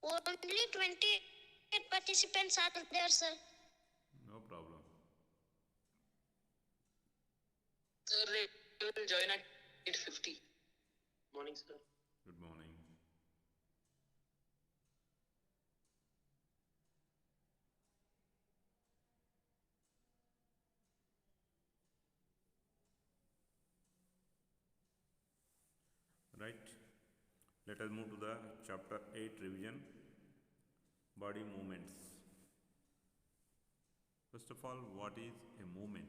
Only 20 participants are there, sir. No problem. Sir, they will join at 8:50. Morning, sir. Good morning. Right. Let us move to the chapter 8 revision, body movements. First of all, what is a movement?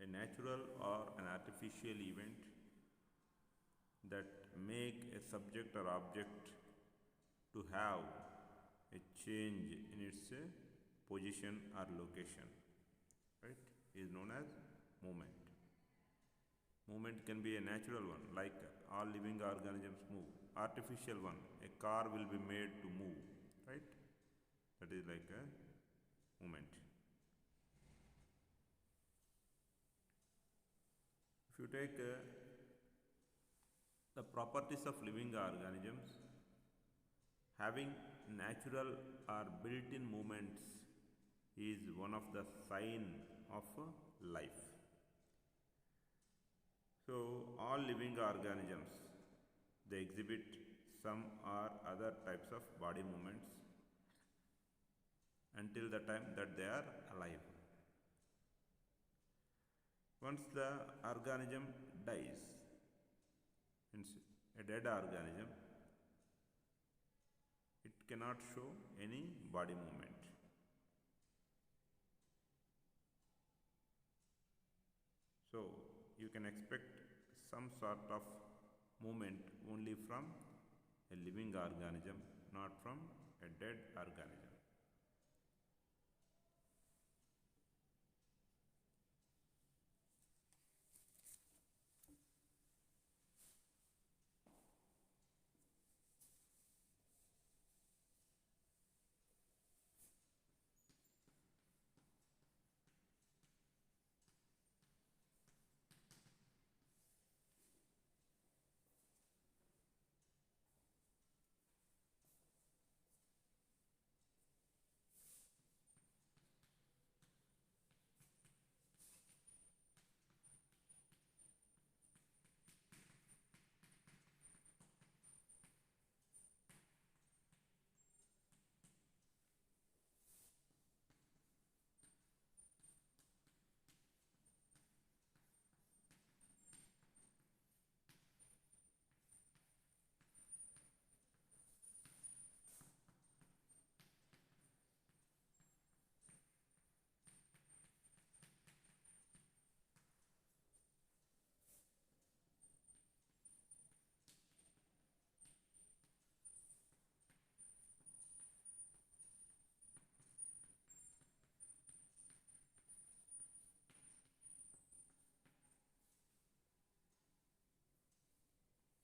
A natural or an artificial event that make a subject or object to have a change in its position or location, right, is known as movement. Movement can be a natural one, like all living organisms move. Artificial one, a car will be made to move, right? That is like a movement. If you take the properties of living organisms, having natural or built-in movements is one of the sign of life. So all living organisms, they exhibit some or other types of body movements until the time that they are alive. Once the organism dies, means a dead organism, it cannot show any body movement. So you can expect some sort of movement only from a living organism, not from a dead organism.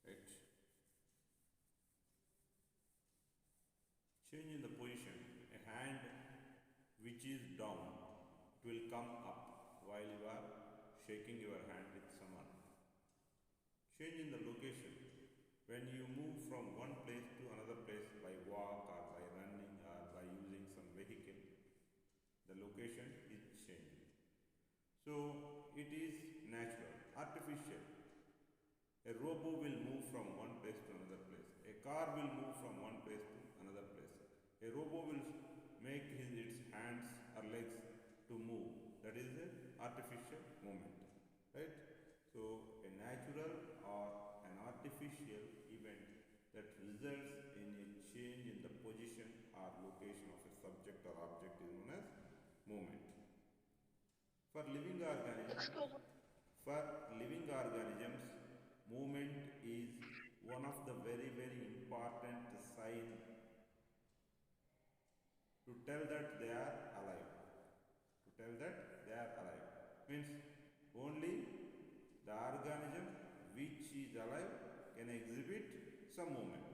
Right. Change in the position. A hand which is down, it will come up while you are shaking your hand with someone. Change in the location. When you move from one place to another place by walk or by running or by using some vehicle, the location is changing. So it is natural. Artificial. A robot will move from one place to another place. A car will move from one place to another place. A robot will make its hands or legs to move. That is an artificial movement, right? So a natural or an artificial event that results in a change in the position or location of a subject or object is known as movement. For living organisms, movement is one of the very important sign to tell that they are alive. To tell that they are alive means only the organism which is alive can exhibit some movement.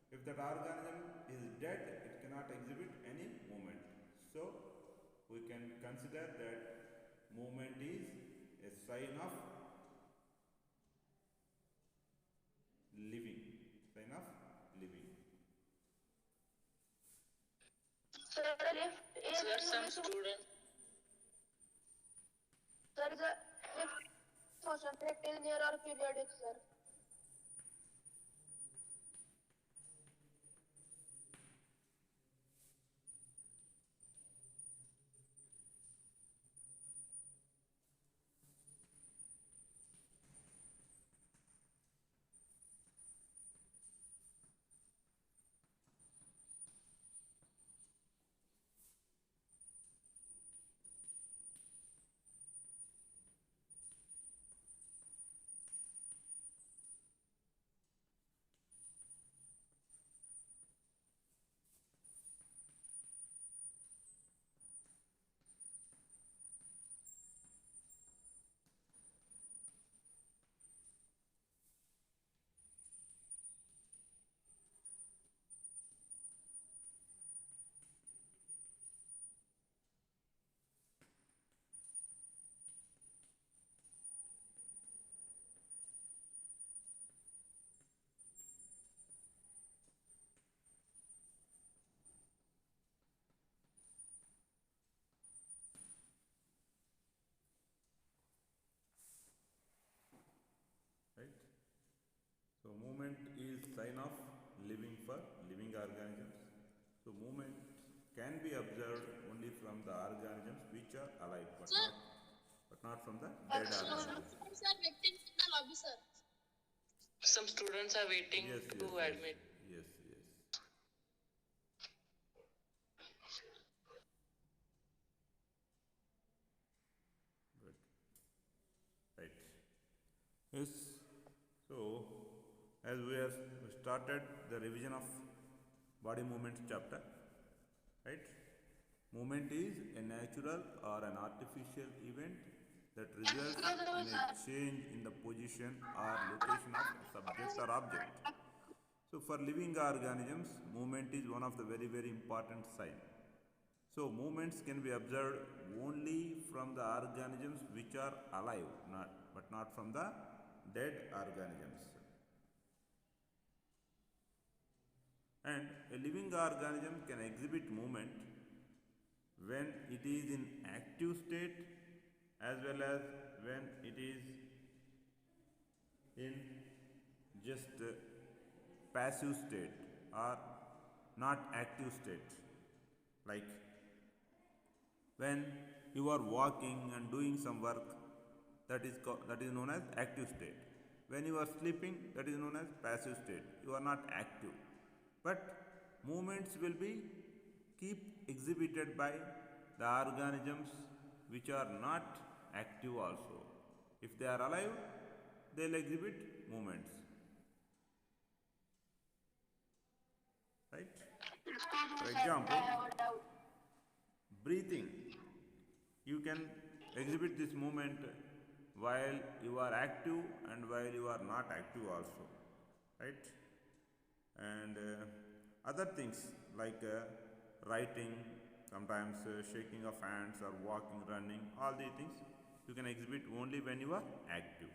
If that organism is dead, it cannot exhibit any movement. So we can consider that movement is a sign of living, sign lift is Sir, some student. there is a lift motion rectilinear or periodic, sir. Right? So movement is sign of living for living organisms. So movement can be observed only from the organisms which are alive, but not from the dead organisms. Sir, waiting in the lobby, sir. Some students are waiting to admit. Yes. Good. Right. Yes. So, as we have started the revision of body movements chapter, right? Movement is a natural or an artificial event that results in a change in the position or location of a subject or object. So, for living organisms, movement is one of the very, very important signs. So, movements can be observed only from the organisms which are alive, but not from the dead organisms. And a living organism can exhibit movement when it is in active state as well as when it is in just passive state or not active state. Like when you are walking and doing some work, that is known as active state. When you are sleeping, that is known as passive state. You are not active. But movements will be keep exhibited by the organisms which are not active also. If they are alive, they will exhibit movements. Right? For example, breathing. You can exhibit this movement while you are active and while you are not active also. Right? And other things like writing, sometimes shaking of hands or walking, running, all these things you can exhibit only when you are active.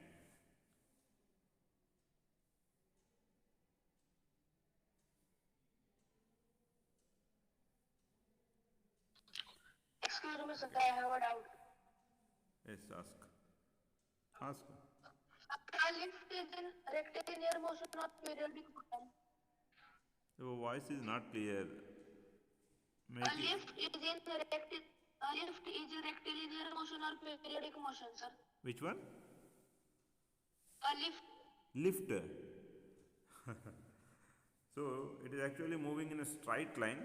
Excuse me, sir, I have a doubt. Yes, ask. A lift is in rectilinear motion or periodic motion? Your voice is not clear. Make A lift is in rectilinear motion or periodic motion, sir? Which one? A lift. Lift. So it is actually moving in a straight line,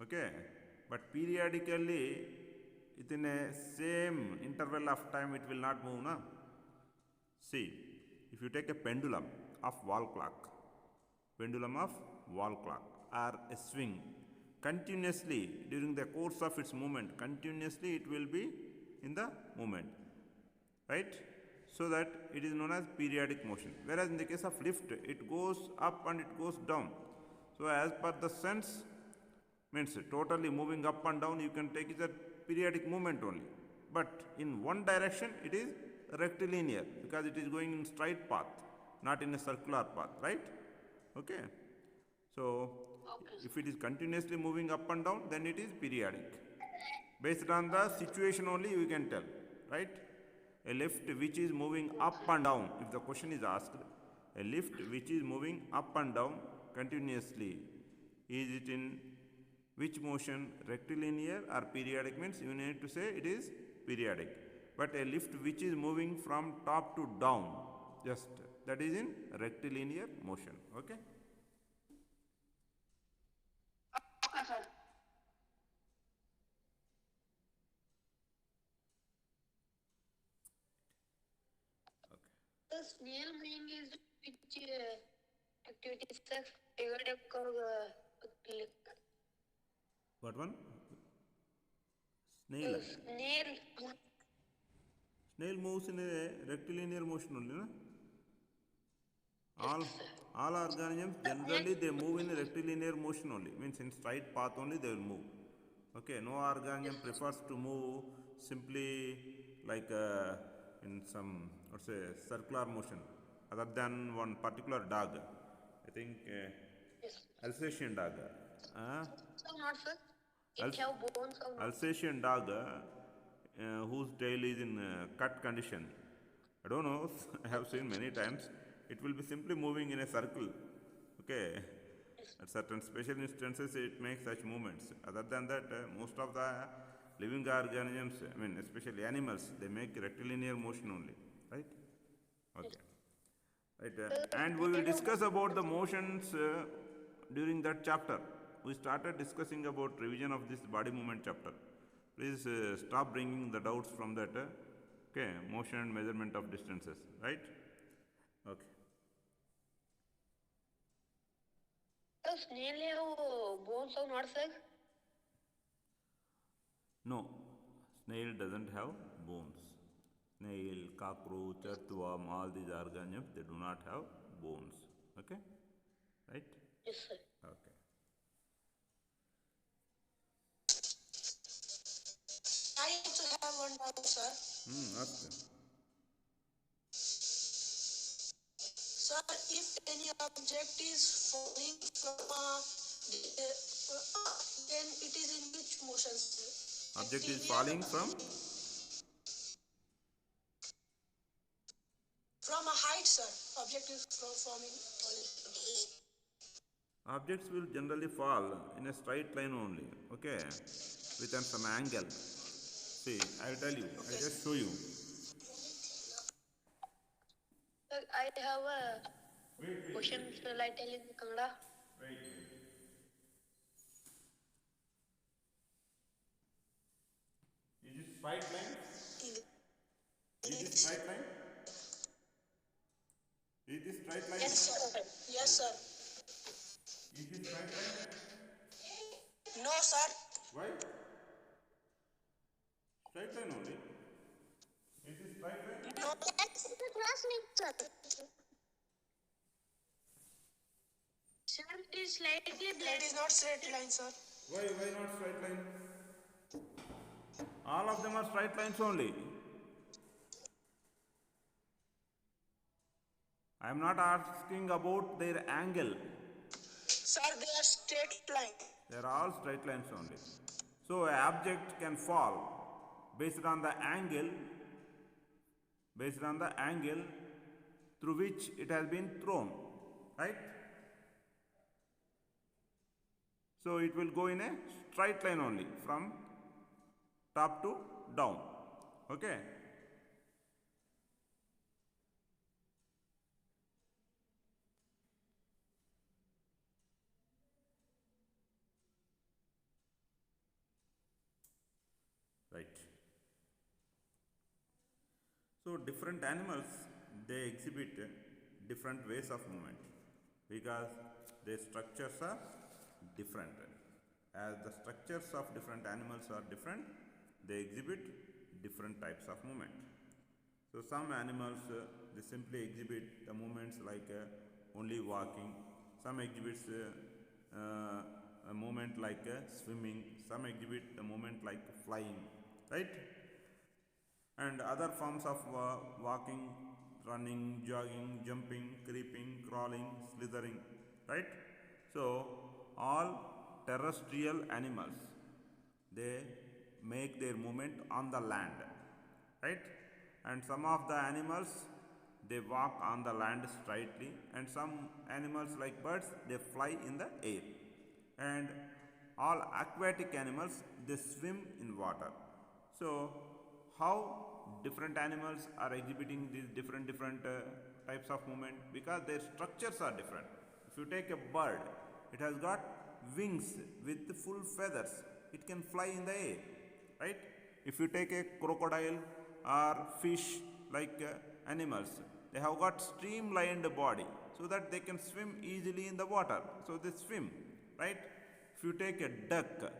okay, but periodically within a same interval of time it will not move, na? See, if you take a pendulum of wall clock or a swing, continuously during the course of its movement, continuously it will be in the movement, right? So that it is known as periodic motion. Whereas in the case of lift, it goes up and it goes down. So as per the sense, means totally moving up and down, you can take it as periodic movement only. But in one direction, it is rectilinear because it is going in straight path, not in a circular path, right? Okay. So Okay, if it is continuously moving up and down, then it is periodic. Based on the situation only you can tell, right? A lift which is moving up and down, if the question is asked, a lift which is moving up and down continuously, is it in which motion, rectilinear or periodic? Means you need to say it is periodic. But a lift which is moving from top to down, just that is in rectilinear motion. Okay. okay, sir. The snail moving is which activity, sir? Periodic or click? What one? Snail. Snail. Snail moves in a rectilinear motion only, no? All organisms generally they move in a rectilinear motion only. Means in straight path only they will move. Okay, no organism prefers to move simply like in some, let's say, circular motion, other than one particular dog. I think Yes. Alsatian dog. So not, sir. It Als- have bones or not? Alsatian dog whose tail is in cut condition. I don't know, I have seen many times. It will be simply moving in a circle. Okay. At certain special instances, it makes such movements. Other than that, most of the living organisms, I mean, especially animals, they make rectilinear motion only. Right? Okay. Right. And we will discuss about the motions during that chapter. We started discussing about revision of this body movement chapter. Please stop bringing the doubts from that. Okay, motion and measurement of distances, right? Okay. The snail have bones or not, sir? No, snail doesn't have bones. Snail, cockroach, earthworm, all these organisms, they do not have bones. Okay? Right? Yes, sir. Okay. I also have one doubt, sir. Ask them. Sir, if any object is falling from then it is in which motion, sir? Object is Rectilinear falling from? From a height, sir. Object is falling. Objects will generally fall in a straight line only, okay, with some angle. See, I will tell you, I will just show you. Sir, I have a question. Shall I tell in Kannada? Wait. Is this straight line? Is this straight line? Is this straight line? Yes, sir. Yes, sir. Is this straight line? No, sir. Why? Straight line only. Is this straight line? No. That's the classmate, sir. Sir, it is slightly It black. is not straight line, sir. Why not straight line? All of them are straight lines only. I am not asking about their angle. Sir, they are straight line. They are all straight lines only. So an object can fall based on the angle through which it has been thrown, right? So it will go in a straight line only from top to down. Okay? Right. So different animals, they exhibit different ways of movement because their structures are different. As the structures of different animals are different, they exhibit different types of movement. So some animals they simply exhibit the movements like only walking. Some exhibits a movement like swimming. Some exhibit the movement like flying, right? And other forms of walking, running, jogging, jumping, creeping, crawling, slithering, right? So all terrestrial animals, they make their movement on the land, right? And some of the animals, they walk on the land straightly, and some animals like birds, they fly in the air. And all aquatic animals, they swim in water. So how different animals are exhibiting these different types of movement? Because their structures are different. If you take a bird, it has got wings with full feathers, it can fly in the air, right? If you take a crocodile or fish like animals, they have got streamlined body so that they can swim easily in the water, so they swim, right? If you take a duck,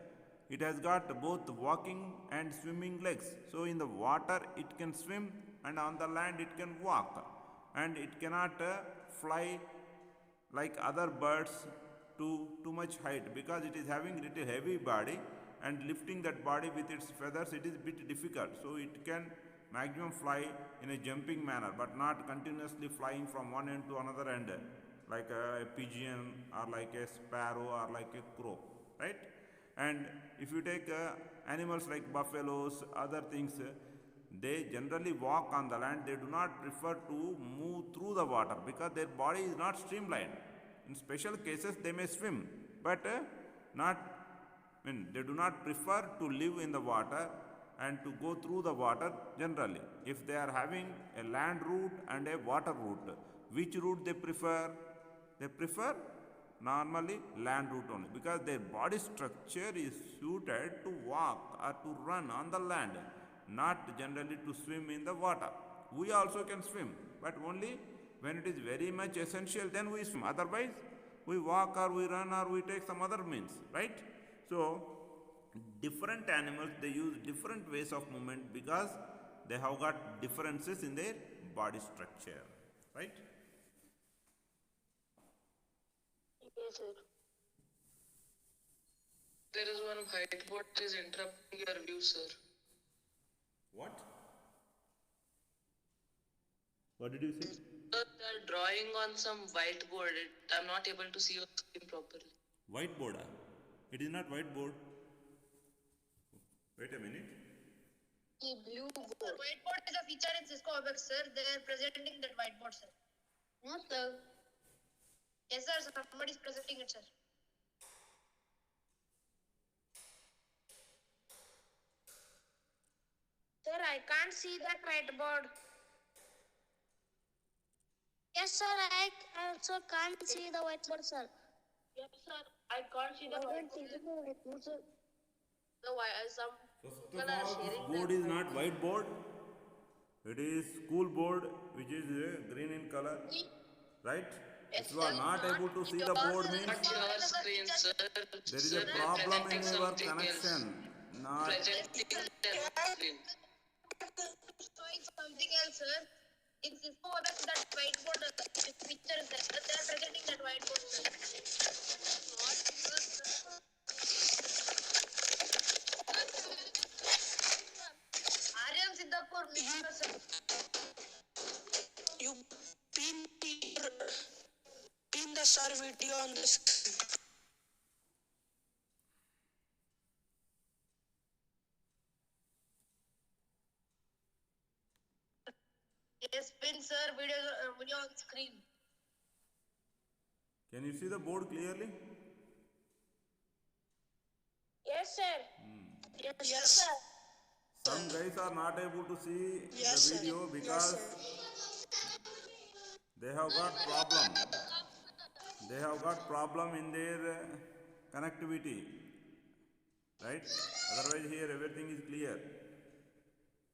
it has got both walking and swimming legs, so in the water it can swim, and on the land it can walk, and it cannot fly like other birds to too much height, because it is having little heavy body, and lifting that body with its feathers, it is bit difficult. So it can maximum fly in a jumping manner, but not continuously flying from one end to another end like a pigeon or like a sparrow or like a crow, right? And if you take animals like buffaloes, other things, they generally walk on the land. They do not prefer to move through the water because their body is not streamlined. In special cases, they may swim, but they do not prefer to live in the water and to go through the water generally. If they are having a land route and a water route, which route they prefer? They prefer normally land route only, because their body structure is suited to walk or to run on the land, not generally to swim in the water. We also can swim, but only when it is very much essential, then we swim. Otherwise, we walk or we run or we take some other means, right? So different animals, they use different ways of movement because they have got differences in their body structure, right? Yes, sir. There is one whiteboard that is interrupting your view, sir. What? What did you say? Sir, they are drawing on some whiteboard. I'm not able to see your screen properly. Whiteboard. It is not whiteboard. Wait a minute. The blue Sir, board. whiteboard is a feature in Cisco WebEx, sir. They are presenting that whiteboard, sir. No, sir. Yes, sir. Somebody is presenting it, sir. Sir, I can't see that whiteboard. Yes, sir, I also can't see the whiteboard, sir. Yes, sir. I can't see the I don't whiteboard. see the whiteboard, sir. Some First people of are all, this sharing board that is not whiteboard. It is school board, which is green in color, right? If you are not able to see the board, means Not your screen, sir. there is Sir, a they're problem in presenting your something connection. else. Not Presenting their screen. showing something else, sir. In Cisco WebEx, that whiteboard picture is there. They are presenting that whiteboard, sir. Not because, sir. Aryan Siddhapur, sir. You pin the sir video on the screen. Yes, pin, sir. Video on screen. Can you see the board clearly? Yes, sir. Yes, sir. Some guys are not able to see Yes, the sir. video Yes, because sir. they have got problem. They have got problem in their connectivity, right? Otherwise, here everything is clear.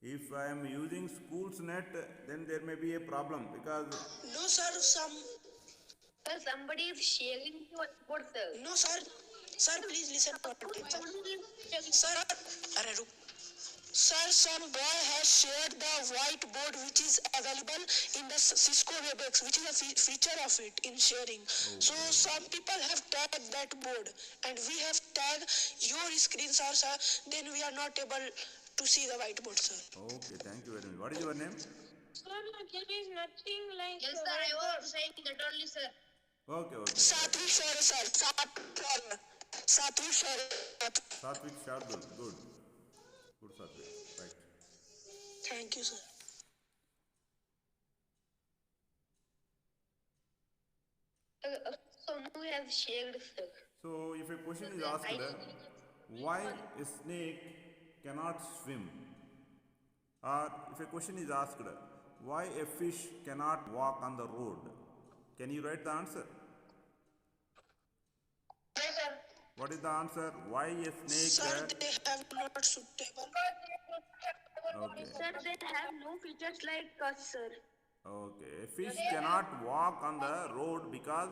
If I am using school's net, then there may be a problem because No, sir. Sir, somebody is sharing the whiteboard, sir. No, sir. Sir, please listen to me. Sir, arre, ruk. Sir, some boy has shared the whiteboard which is available in the Cisco WebEx, which is a feature of it in sharing. So some people have tagged that board, and we have tagged your screen, sir. Then we are not able to see the whiteboard, sir. okay, thank you very much. What is your name? Sir, there is nothing like Yes, sir. I was saying that only, sir. Okay, okay. Satvik Shaurya, sir. Satvik Shaurya. Satvik Shardul. Good. Good, Satvik. Right. Thank you, sir. Someone have shared, sir. So, if a question is asked, why a snake cannot swim? Or if a question is asked, why a fish cannot walk on the road? Can you write the answer? Yes, sir. What is the answer? Why a snake? Sir, they have not suitable. Okay. Sir, they have no features like us, sir. Okay. A fish cannot walk on the road because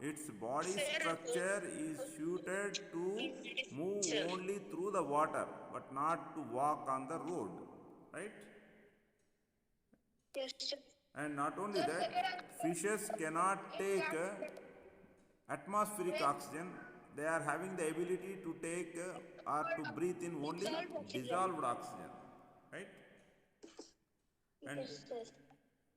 its body structure is suited to move only through the water but not to walk on the road. Right? Yes, sir. And not only that, fishes cannot take atmospheric oxygen. They are having the ability to take or to breathe in only dissolved oxygen. Right? And Yes, sir.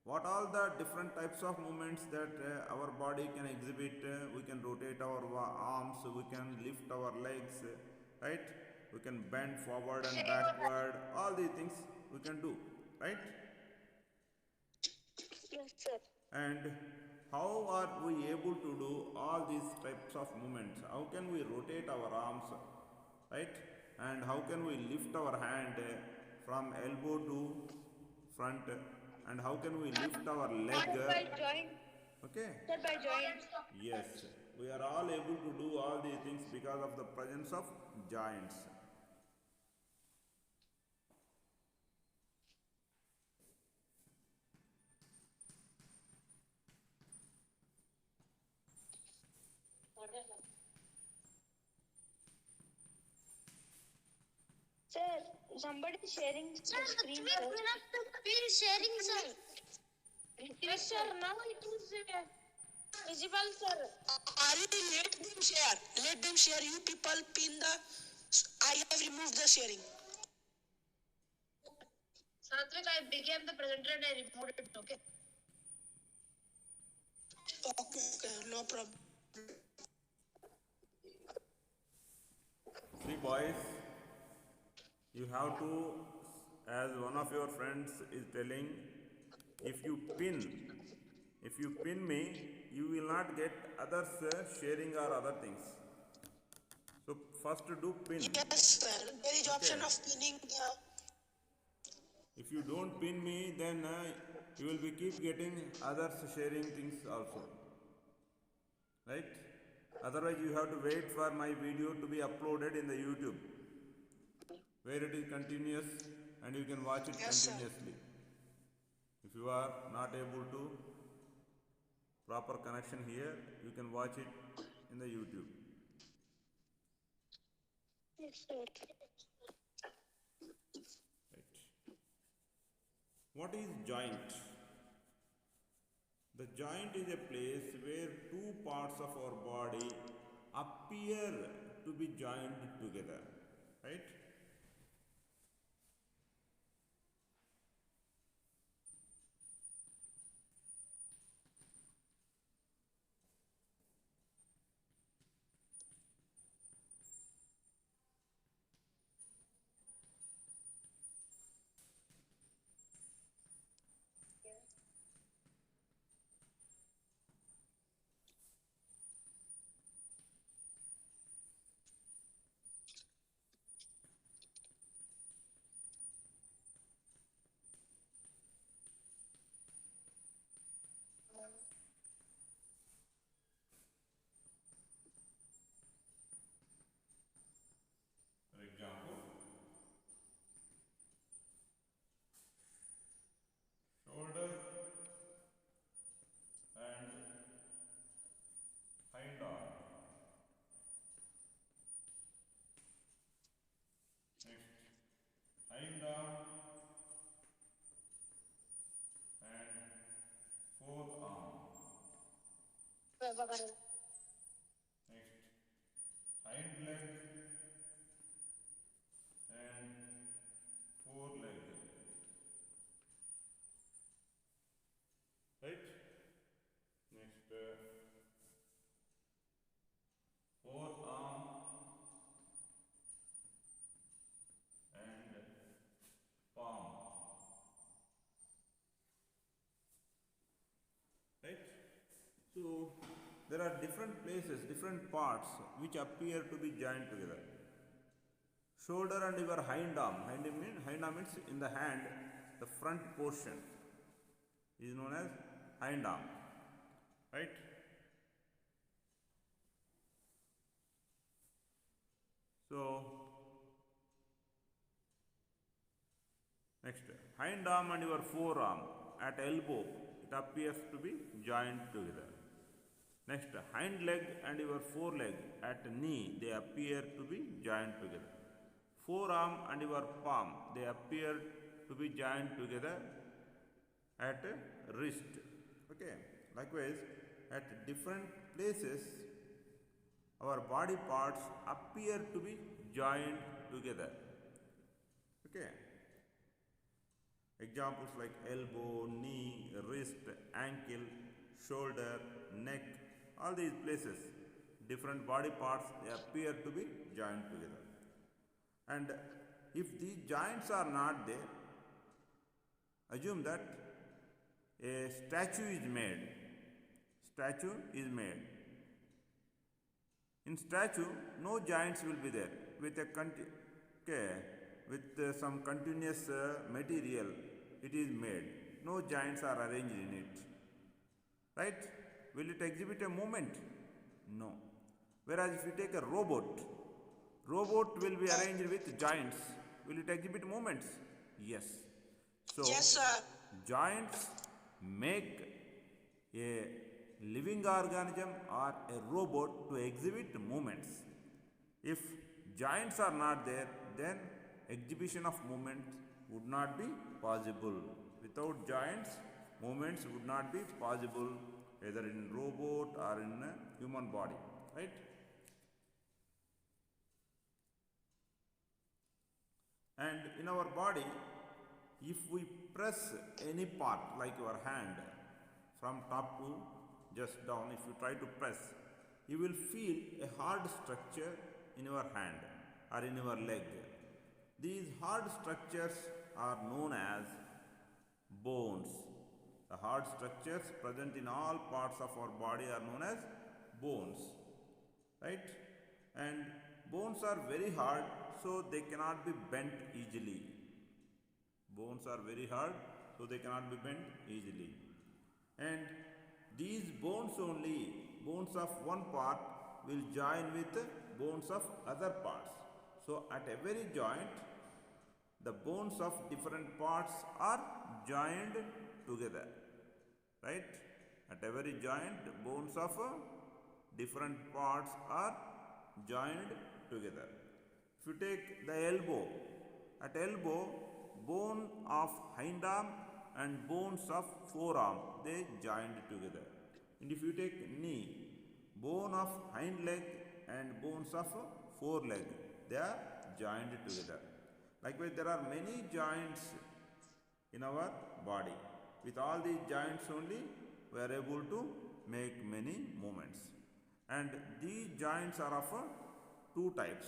what all the different types of movements that our body can exhibit? We can rotate our arms, we can lift our legs, right? We can bend forward and backward. All these things we can do, right? Yes, sir. And how are we able to do all these types of movements? How can we rotate our arms, right? And how can we lift our hand from elbow to front? And how can we lift our leg? By joint. Okay? Sir, by joint. Yes, we are all able to do all these things because of the presence of joints. Sir, somebody is sharing the Sir, screen, we sir. have to be sharing, sir. Yes, sir. Now it is visible, sir. Ari, let them share. Let them share. You people pin the. I have removed the sharing. Satvik, I became the presenter and I removed it, okay? Okay, no problem. See, boys, you have to, as one of your friends is telling, if you pin me, you will not get others sharing or other things. So first do pin. Yes, sir. There is option of pinning the. If you don't pin me, then you will be keep getting others sharing things also. Right? Otherwise, you have to wait for my video to be uploaded in the YouTube, where it is continuous and you can watch it Yes, sir. continuously. If you are not able to proper connection here, you can watch it in the YouTube. Yes, sir. Right. What is joint? The joint is a place where two parts of our body appear to be joined together, right? For example, shoulder and hind arm. Next, hind arm and fourth arm. Next, hind leg and foreleg. Right? Next, there are different places, different parts which appear to be joined together. Shoulder and your hind arm. Hind arm means in the hand, the front portion is known as hind arm, right? So next, hind arm and your forearm at elbow, it appears to be joined together. Next, hind leg and your foreleg at knee, they appear to be joined together. Forearm and your palm, they appear to be joined together at wrist. Okay. Likewise, at different places, our body parts appear to be joined together. Okay. Examples like elbow, knee, wrist, ankle, shoulder, neck, all these places, different body parts, they appear to be joined together. And if these joints are not there, assume that a statue is made. Statue is made. In statue, no joints will be there. With a some continuous material, it is made. No joints are arranged in it. Right? Will it exhibit a movement? No. Whereas if you take a robot will be arranged with joints. Will it exhibit movements? Yes. So, Yes, sir. joints make a living organism or a robot to exhibit movements. If joints are not there, then exhibition of movements would not be possible. Without joints, movements would not be possible either in robot or in a human body, right? And in our body, if we press any part like your hand from top to just down, if you try to press, you will feel a hard structure in your hand or in your leg. These hard structures are known as bones. The hard structures present in all parts of our body are known as bones, right? And bones are very hard, so they cannot be bent easily. Bones are very hard, so they cannot be bent easily. And these bones only, bones of one part will join with bones of other parts. So at every joint, the bones of different parts are joined together, right? At every joint, bones of different parts are joined together. If you take the elbow, at elbow, bone of hind arm and bones of forearm, they joined together. And if you take knee, bone of hind leg and bones of foreleg, they are joined together. Likewise, there are many joints in our body. With all these joints only, we are able to make many movements. And these joints are of two types: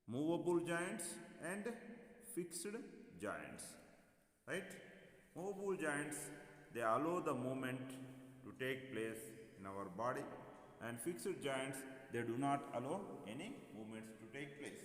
movable joints and fixed joints, right? Movable joints, they allow the movement to take place in our body, and fixed joints, they do not allow any movements to take place.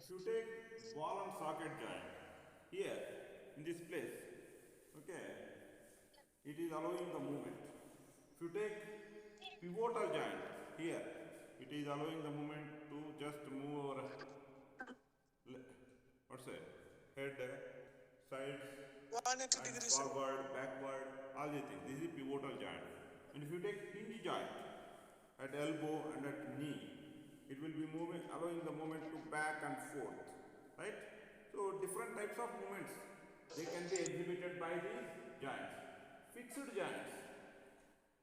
If you take ball and socket joint here in this place, okay, it is allowing the movement. If you take pivotal joint here, it is allowing the movement to just move our what's it? Head, sides, 180 and degrees, sir. forward, backward, all these things. This is pivotal joint. And if you take hinge joint at elbow and at knee, it will be moving, allowing the movement to back and forth, right? So different types of movements, they can be exhibited by these joints. Fixed joints,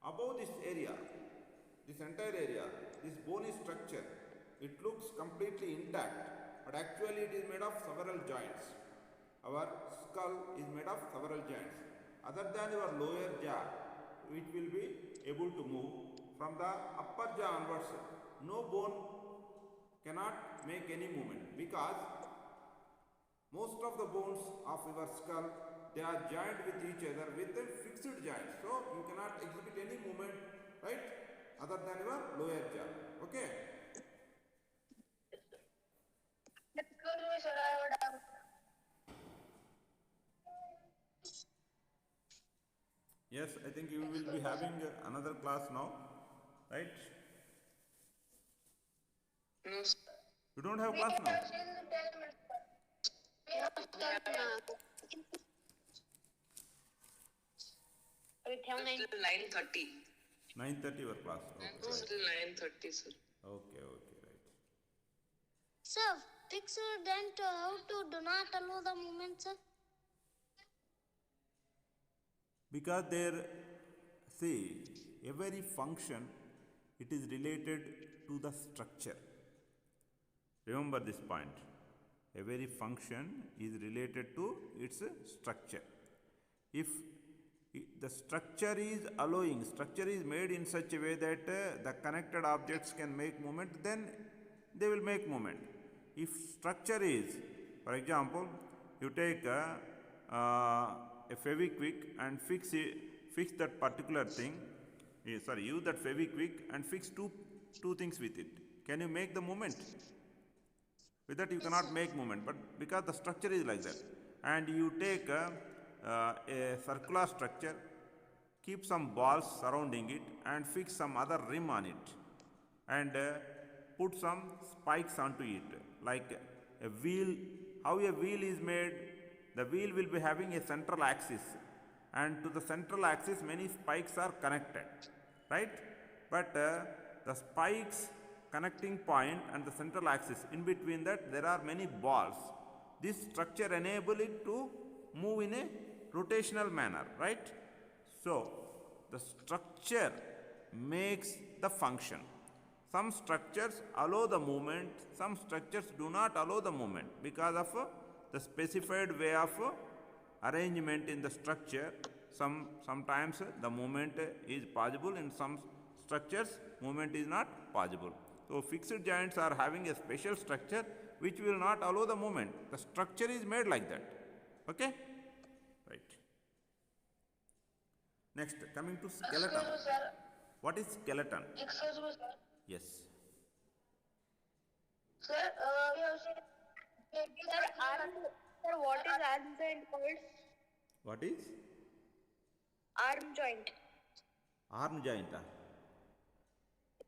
above this area, this entire area, this bony structure, it looks completely intact, but actually it is made of several joints. Our skull is made of several joints. Other than your lower jaw, which will be able to move, from the upper jaw onwards, no bone cannot make any movement, because most of the bones of your skull, they are joined with each other with a fixed joint. So you cannot exhibit any movement, right, other than your lower jaw. Okay. Excuse me, sir, I would have. Yes, I think you will be having another class now, right? No, sir. You don't have class now. We have 10 minutes. Till 9:30. 9:30 your class. Okay, right. Till 9:30, sir. Okay, right. Sir, fixed joint how to do not allow the movement, sir? Because there, see, every function, it is related to the structure. Remember this point. Every function is related to its structure. If the structure is allowing, structure is made in such a way that the connected objects can make movement, then they will make movement. If structure is, for example, you take a Fevikwik and fix that particular thing, use that Fevikwik and fix two things with it. Can you make the movement? With that you cannot make movement, but because the structure is like that. And you take a circular structure, keep some balls surrounding it and fix some other rim on it, and put some spikes onto it, like a wheel. How a wheel is made? The wheel will be having a central axis, and to the central axis many spikes are connected, right? But the spikes connecting point and the central axis, in between that there are many balls. This structure enable it to move in a rotational manner, right? So the structure makes the function. Some structures allow the movement, some structures do not allow the movement because of the specified way of arrangement in the structure. Sometimes the movement is possible, in some structures movement is not possible. So fixed joints are having a special structure which will not allow the movement. The structure is made like that. Okay? Right. Next, coming to skeleton. Excuse me, sir. What is skeleton? Excuse me, sir. Yes. Sir, we have seen maybe Sir, what is arm joint called? What is? Arm joint. Arm joint.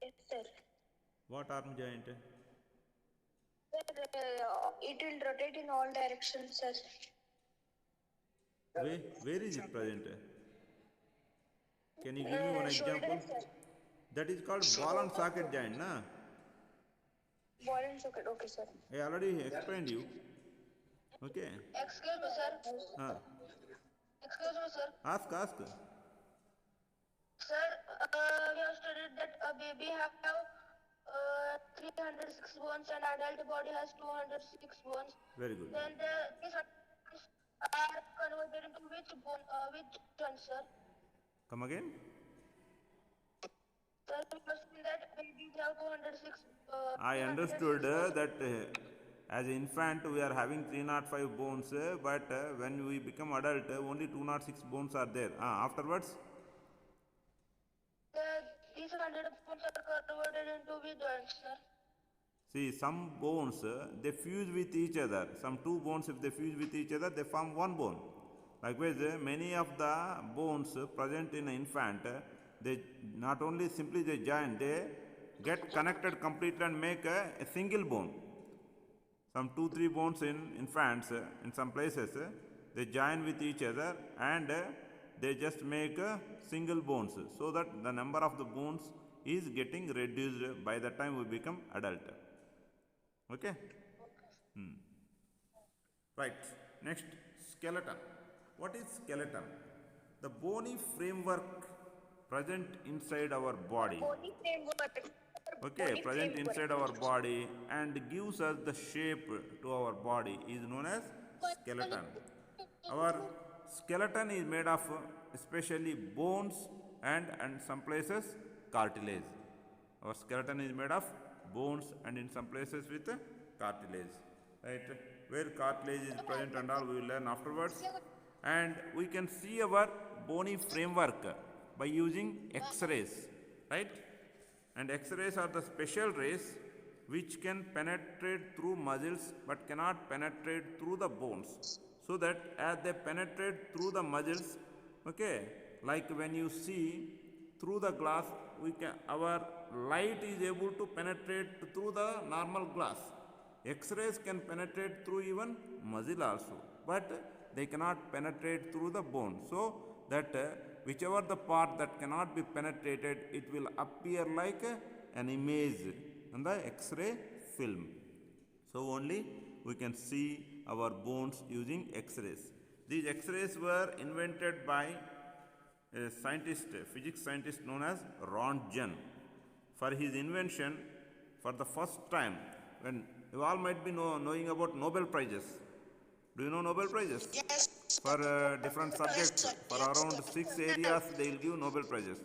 Yes, sir. What arm joint? Sir, it will rotate in all directions, sir. Where is it present? Can you give me one example? Shoulder, sir. That is called ball and socket joint, na? Ball and socket. Okay, sir. I already explained you. Okay. excuse me, sir. Excuse me, sir. Ask. Sir, we have studied that a baby have 306 bones and adult body has 206 bones. Very good. Then these are converted into which joint, sir? Come again? Sir, we have seen that babies have 206. I understood that as infant we are having 305 bones, but when we become adult only 206 bones are there. Afterwards? These 100 bones are converted into which joints, sir? See, some bones they fuse with each other. Some two bones, if they fuse with each other, they form one bone. Likewise, many of the bones present in an infant, they not only simply they join, they get connected completely and make a single bone. Some 2-3 bones in infants, in some places, they join with each other and they just make single bones, so that the number of the bones is getting reduced by the time we become adult. Okay? Right. Next, skeleton. What is skeleton? The bony framework present inside our body. Body framework. Okay, Body present framework. inside our body and gives us the shape to our body is known as skeleton. Our skeleton is made of especially bones and some places cartilage. Our skeleton is made of bones and in some places with cartilage. Right? Where cartilage is present and all we will learn afterwards. And we can see our bony framework by using X-rays. Right? And X-rays are the special rays which can penetrate through muscles but cannot penetrate through the bones. So that as they penetrate through the muscles, okay, like when you see through the glass, our light is able to penetrate through the normal glass. X-rays can penetrate through even muscle also, but they cannot penetrate through the bone. So that whichever the part that cannot be penetrated, it will appear like an image on the X-ray film. So only we can see our bones using X-rays. These X-rays were invented by a scientist, a physics scientist known as Röntgen. For his invention, for the first time, when you all might be knowing about Nobel Prizes. Do you know Nobel Prizes? Yes. For different subjects, sir. for around 6 areas, they will give Nobel Prizes.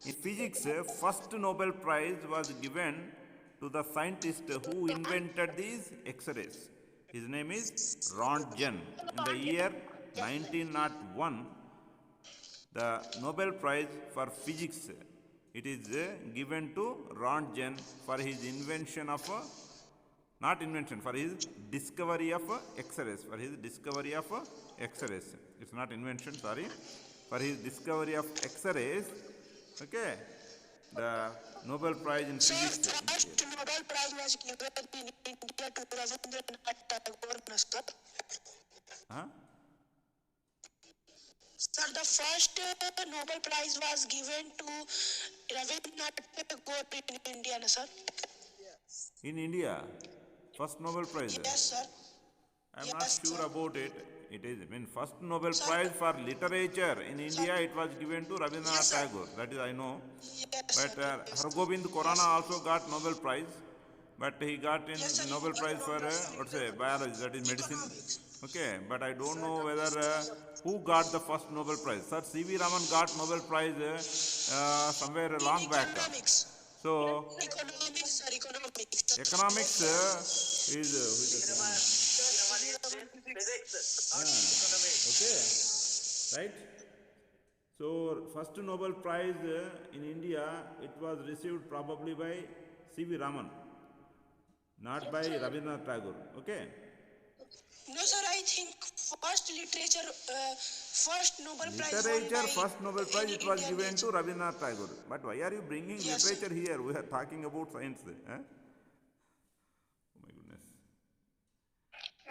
In physics, first Nobel Prize was given to the scientist who invented these X-rays. His name is Röntgen. In the year 1901, the Nobel Prize for Physics, it is given to Röntgen for his invention of, not invention, for his discovery of X-rays, for his discovery of X-rays. It's not invention, sorry. For his discovery of X-rays, okay, the Nobel Prize in Sir, Physics. first Nobel Prize was given in India to Rabindranath Tagore, sir. Huh? Sir, the first Nobel Prize was given to Rabindranath Tagore in India, sir. In India, first Nobel Prize. Yes, sir. I'm Yes, not sure sir. about it. It is, I mean, first Nobel Sir. Prize for literature in India, it was given to Rabindranath Yes, sir. Tagore. That is, I know. Yes, But sir. Yes, sir. Hargobind Khorana also got Nobel Prize, but he got in Yes, sir. Nobel Prize for what's say biology, that is medicine. Economics. Okay, but I don't know whether who got the first Nobel Prize. Sir, C.V. Raman got Nobel Prize somewhere long back. Economics. So Economics, sir. Economics. economics is okay, right? So first Nobel Prize in India, it was received probably by C.V. Raman, not by Rabindranath Tagore. Okay. No, sir. I think first literature, first Nobel Prize. won Literature, by first Nobel Prize, any it was Indian given to Rabindranath Tagore. But why are you bringing Yes, sir. literature here? We are talking about science. Eh? Oh my goodness.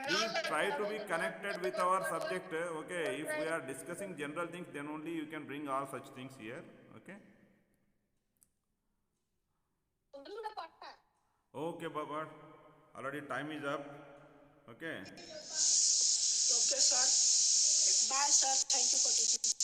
Please try to be connected with our subject. Okay, if we are discussing general things, then only you can bring all such things here. Okay. Okay, Baba. Already time is up. Okay. Okay, sir. Bye, sir. Thank you for teaching.